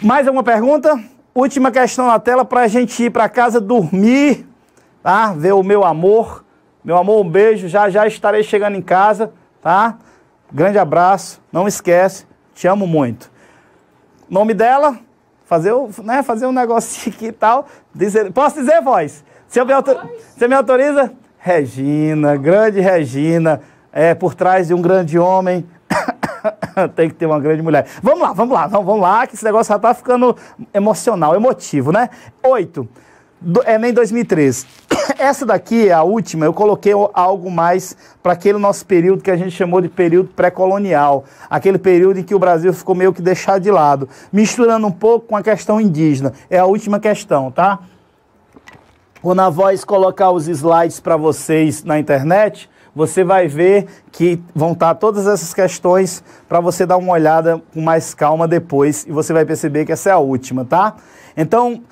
Mais alguma pergunta? Última questão na tela para a gente ir para casa dormir, tá? Ver o meu amor. Meu amor, um beijo. Já já estarei chegando em casa, tá? Grande abraço. Não esquece. Te amo muito. Nome dela? Fazer um negocinho aqui e tal. Posso dizer, voz? Você me autoriza? Regina, grande Regina. Por trás de um grande homem. Tem que ter uma grande mulher. Vamos lá, que esse negócio já tá ficando emocional, emotivo, né? 8. Enem 2013. Essa daqui é a última, eu coloquei algo mais para aquele nosso período que a gente chamou de período pré-colonial. Aquele período em que o Brasil ficou meio que deixado de lado. Misturando um pouco com a questão indígena. É a última questão, tá? Quando a voz colocar os slides para vocês na internet, você vai ver que vão estar todas essas questões para você dar uma olhada com mais calma depois e você vai perceber que essa é a última, tá? Então,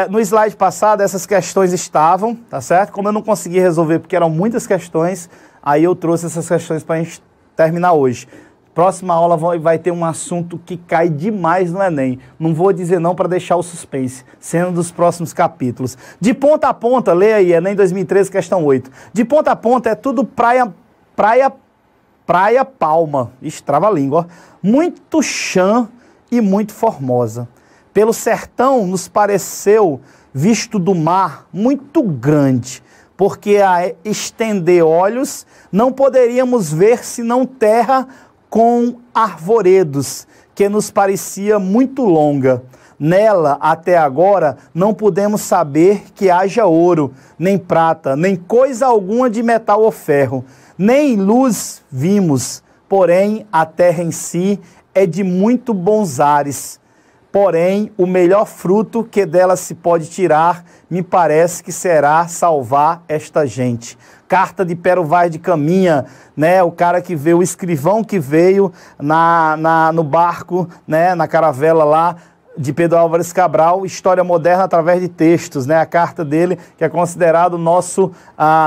no slide passado essas questões estavam, tá certo? Como eu não consegui resolver porque eram muitas questões, aí eu trouxe essas questões para a gente terminar hoje. Próxima aula vai ter um assunto que cai demais no Enem. Não vou dizer não para deixar o suspense, sendo dos próximos capítulos. De ponta a ponta, leia aí, Enem 2013, questão 8. De ponta a ponta é tudo praia Palma. Ixi, trava a língua, ó. Muito chã e muito formosa. Pelo sertão nos pareceu, visto do mar, muito grande, porque a estender olhos não poderíamos ver senão terra com arvoredos, que nos parecia muito longa. Nela, até agora, não pudemos saber que haja ouro, nem prata, nem coisa alguma de metal ou ferro, nem luz vimos, porém a terra em si é de muito bons ares. Porém, o melhor fruto que dela se pode tirar, me parece que será salvar esta gente. Carta de Pero Vaz de Caminha, né? O cara que veio, o escrivão que veio no barco, né? Na caravela lá de Pedro Álvares Cabral, História Moderna através de textos, né? A carta dele, que é considerado na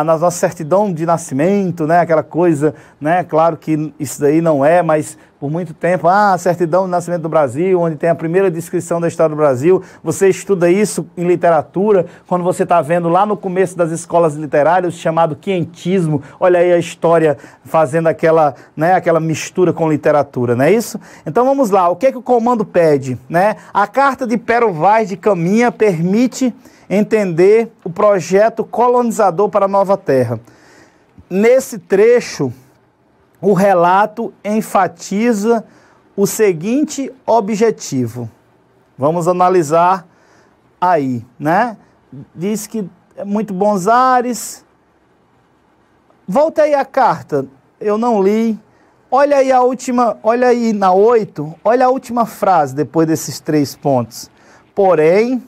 nossa certidão de nascimento, né? Aquela coisa, né? Claro que isso daí não é, mas por muito tempo, a certidão de nascimento do Brasil, onde tem a primeira descrição da história do Brasil, você estuda isso em literatura, quando você está vendo lá no começo das escolas literárias, chamado quientismo, olha aí a história fazendo aquela mistura com literatura, não é isso? Então vamos lá, o que o comando pede, né? A carta de Pero Vaz de Caminha permite entender o projeto colonizador para a nova terra. Nesse trecho, o relato enfatiza o seguinte objetivo. Vamos analisar aí, né? Diz que é muito bons ares. Volta aí a carta. Eu não li. Olha aí a última, olha aí na 8, olha a última frase depois desses 3 pontos. Porém,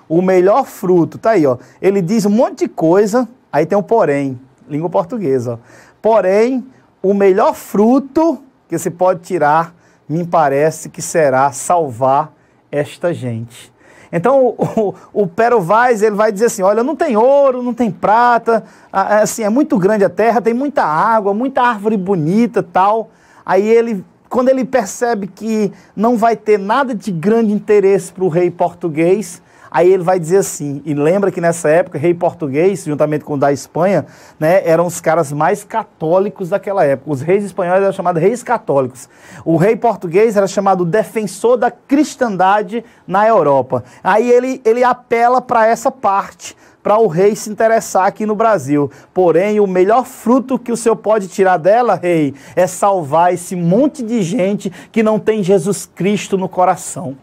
o melhor fruto, tá aí, ó. Ele diz um monte de coisa, aí tem um porém, língua portuguesa, ó. Porém, o melhor fruto que se pode tirar, me parece que será salvar esta gente. Então, o Pero Vaz, ele vai dizer assim, olha, não tem ouro, não tem prata, assim, é muito grande a terra, tem muita água, muita árvore bonita, tal. Aí quando ele percebe que não vai ter nada de grande interesse para o rei português, aí ele vai dizer assim, e lembra que nessa época, rei português, juntamente com o da Espanha, né, eram os caras mais católicos daquela época. Os reis espanhóis eram chamados reis católicos. O rei português era chamado defensor da cristandade na Europa. Aí ele apela para essa parte, para o rei se interessar aqui no Brasil. Porém, o melhor fruto que o senhor pode tirar dela, rei, é salvar esse monte de gente que não tem Jesus Cristo no coração.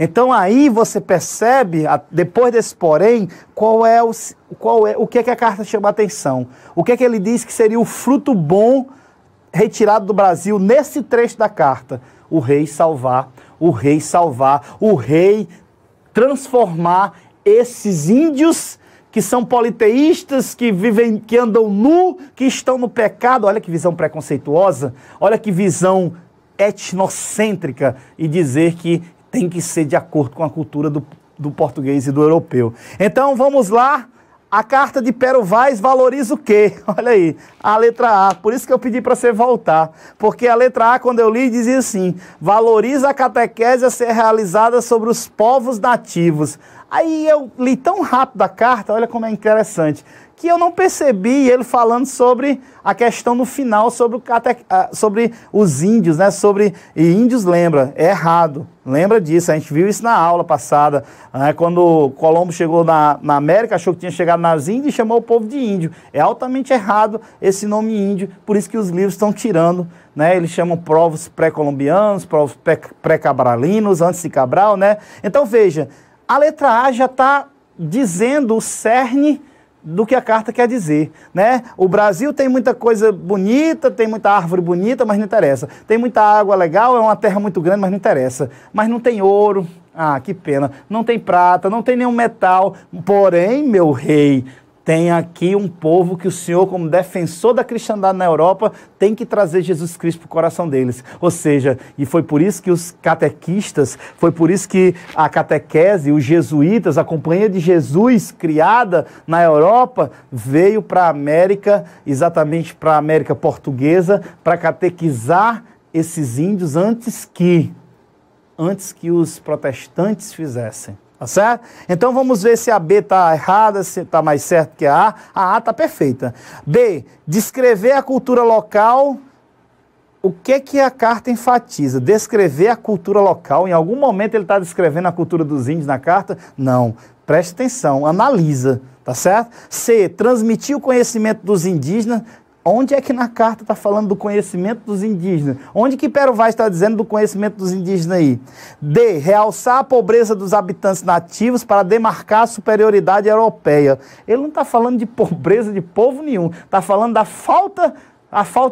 Então aí você percebe, depois desse porém, o que é que a carta chama a atenção. O que é que ele diz que seria o fruto bom retirado do Brasil nesse trecho da carta? O rei salvar, o rei transformar esses índios que são politeístas, que andam nu, que estão no pecado. Olha que visão preconceituosa, olha que visão etnocêntrica, e dizer que tem que ser de acordo com a cultura do português e do europeu. Então, vamos lá. A carta de Pero Vaz valoriza o quê? Olha aí, a letra A. Por isso que eu pedi para você voltar. Porque a letra A, quando eu li, dizia assim: valoriza a catequese a ser realizada sobre os povos nativos. Aí eu li tão rápido a carta, olha como é interessante, que eu não percebi ele falando sobre a questão no final, sobre os índios, né? E índios, lembra, é errado. Lembra disso, a gente viu isso na aula passada, né? Quando Colombo chegou na América, achou que tinha chegado nas Índias e chamou o povo de índio. É altamente errado esse nome índio, por isso que os livros estão tirando, né? Eles chamam povos pré-colombianos, povos pré-cabralinos, antes de Cabral, né? Então veja, a letra A já está dizendo o cerne do que a carta quer dizer, né? O Brasil tem muita coisa bonita, tem muita árvore bonita, mas não interessa. Tem muita água legal, é uma terra muito grande, mas não interessa. Mas não tem ouro, que pena. Não tem prata, não tem nenhum metal. Porém, meu rei, tem aqui um povo que o Senhor, como defensor da cristandade na Europa, tem que trazer Jesus Cristo para o coração deles. Ou seja, e foi por isso que os catequistas, foi por isso que a catequese, os jesuítas, a Companhia de Jesus, criada na Europa, veio para a América, exatamente para a América Portuguesa, para catequizar esses índios antes que os protestantes fizessem. Tá certo? Então vamos ver se a B está errada, se está mais certo que a A. A está perfeita. B, descrever a cultura local. O que a carta enfatiza? Descrever a cultura local. Em algum momento ele está descrevendo a cultura dos índios na carta? Não. Preste atenção, analisa. Tá certo? C, transmitir o conhecimento dos indígenas. Onde é que na carta está falando do conhecimento dos indígenas? Onde que Pero Vaz está dizendo do conhecimento dos indígenas aí? D, realçar a pobreza dos habitantes nativos para demarcar a superioridade europeia. Ele não está falando de pobreza de povo nenhum. Está falando da falta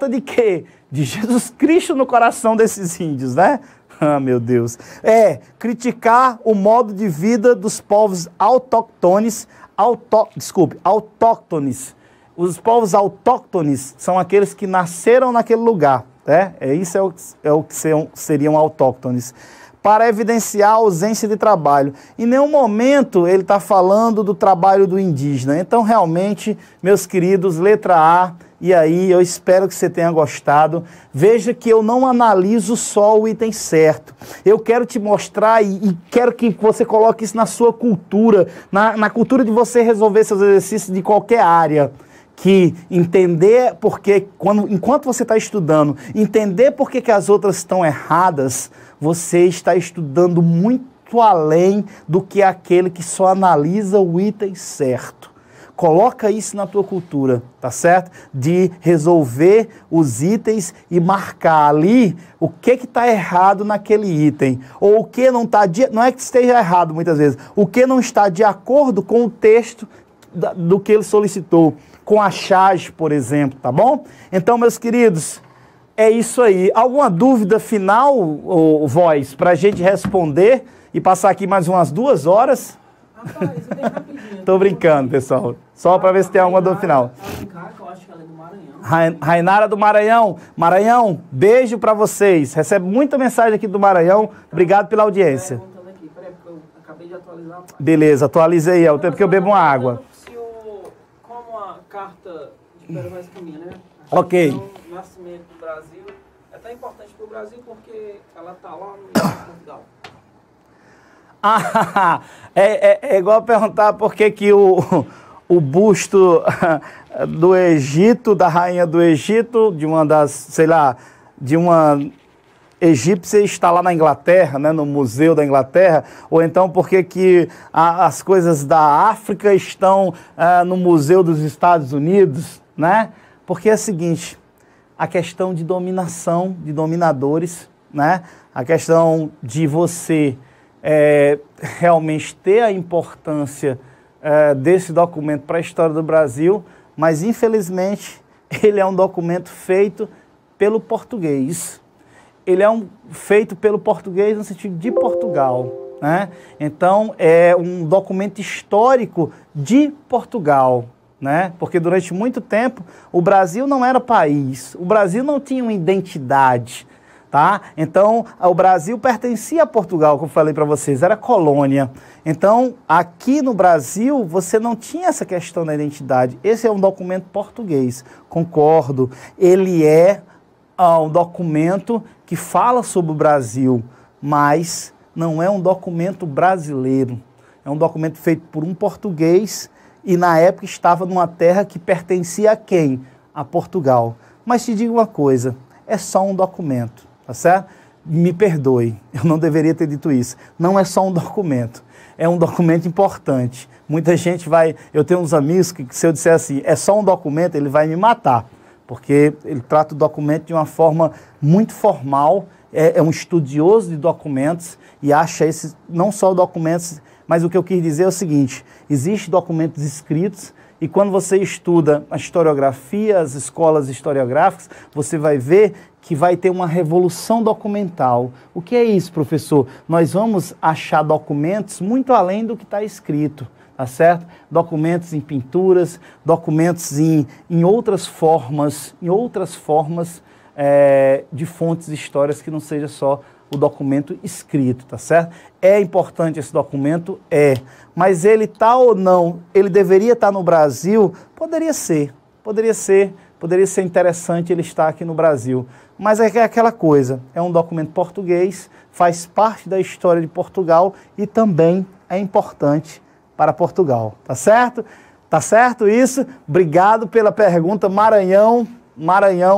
de quê? De Jesus Cristo no coração desses índios, né? Ah, meu Deus. Criticar o modo de vida dos povos autóctones. Os povos autóctones são aqueles que nasceram naquele lugar, né? Isso é o que seriam autóctones. Para evidenciar a ausência de trabalho. Em nenhum momento ele está falando do trabalho do indígena. Então, realmente, meus queridos, letra A, e aí eu espero que você tenha gostado. Veja que eu não analiso só o item certo. Eu quero te mostrar e quero que você coloque isso na sua cultura, na cultura de você resolver seus exercícios de qualquer área. Que entender porque, enquanto você está estudando, entender por que as outras estão erradas, você está estudando muito além do que aquele que só analisa o item certo. Coloca isso na tua cultura, tá certo? De resolver os itens e marcar ali o que está errado naquele item. Ou o que não está, não é que esteja errado muitas vezes, o que não está de acordo com o texto do que ele solicitou. Com a charge, por exemplo, tá bom? Então, meus queridos, é isso aí. Alguma dúvida final, Voz, para a gente responder e passar aqui mais umas 2 horas? Rapaz, bem rapidinho. Tô brincando, pessoal. Só para ver se tem alguma dúvida final. Eu acho que ela é do Maranhão. Rainara do Maranhão. Maranhão, beijo para vocês. Recebe muita mensagem aqui do Maranhão. Obrigado pela audiência. Peraí, porque eu acabei de atualizar. Beleza, atualize aí. É o tempo que eu bebo uma água. Carta de Pero Vaz Caminha, né? Ok. O nascimento do Brasil é tão importante para o Brasil porque ela está lá no Portugal. É igual perguntar por que o busto do Egito, da rainha do Egito, de uma das, sei lá, de uma egípcia está lá na Inglaterra, né, no Museu da Inglaterra, ou então por que as coisas da África estão no Museu dos Estados Unidos, né? Porque é o seguinte, a questão de dominação, de dominadores, né? A questão de você realmente ter a importância desse documento para a história do Brasil, mas infelizmente ele é um documento feito pelo português. Ele é feito pelo português no sentido de Portugal, né? Então, é um documento histórico de Portugal, né? Porque durante muito tempo o Brasil não era país, o Brasil não tinha uma identidade, tá? Então, o Brasil pertencia a Portugal, como eu falei para vocês, era colônia. Então, aqui no Brasil, você não tinha essa questão da identidade. Esse é um documento português, concordo. Ele é um documento que fala sobre o Brasil, mas não é um documento brasileiro. É um documento feito por um português e, na época, estava numa terra que pertencia a quem? A Portugal. Mas te digo uma coisa, é só um documento, tá certo? Me perdoe, eu não deveria ter dito isso. Não é só um documento, é um documento importante. Muita gente vai... Eu tenho uns amigos que, se eu disser assim, é só um documento, ele vai me matar, porque ele trata o documento de uma forma muito formal, é um estudioso de documentos e acha esses, não só documentos, mas o que eu quis dizer é o seguinte, existem documentos escritos e quando você estuda a historiografia, as escolas historiográficas, você vai ver que vai ter uma revolução documental. O que é isso, professor? Nós vamos achar documentos muito além do que está escrito, tá certo? Documentos em pinturas, documentos em outras formas, de fontes históricas que não seja só o documento escrito, tá certo? É importante esse documento? É. Mas ele está ou não, ele deveria estar no Brasil? Poderia ser interessante ele estar aqui no Brasil. Mas é aquela coisa, é um documento português, faz parte da história de Portugal e também é importante para Portugal, tá certo? Tá certo isso? Obrigado pela pergunta, Maranhão,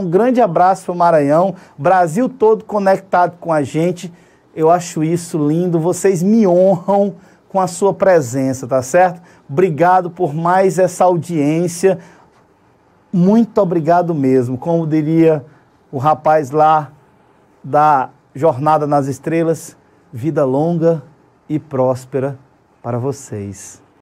grande abraço para o Maranhão, Brasil todo conectado com a gente, eu acho isso lindo, vocês me honram com a sua presença, tá certo? Obrigado por mais essa audiência, muito obrigado mesmo, como diria o rapaz lá da Jornada nas Estrelas, vida longa e próspera para vocês.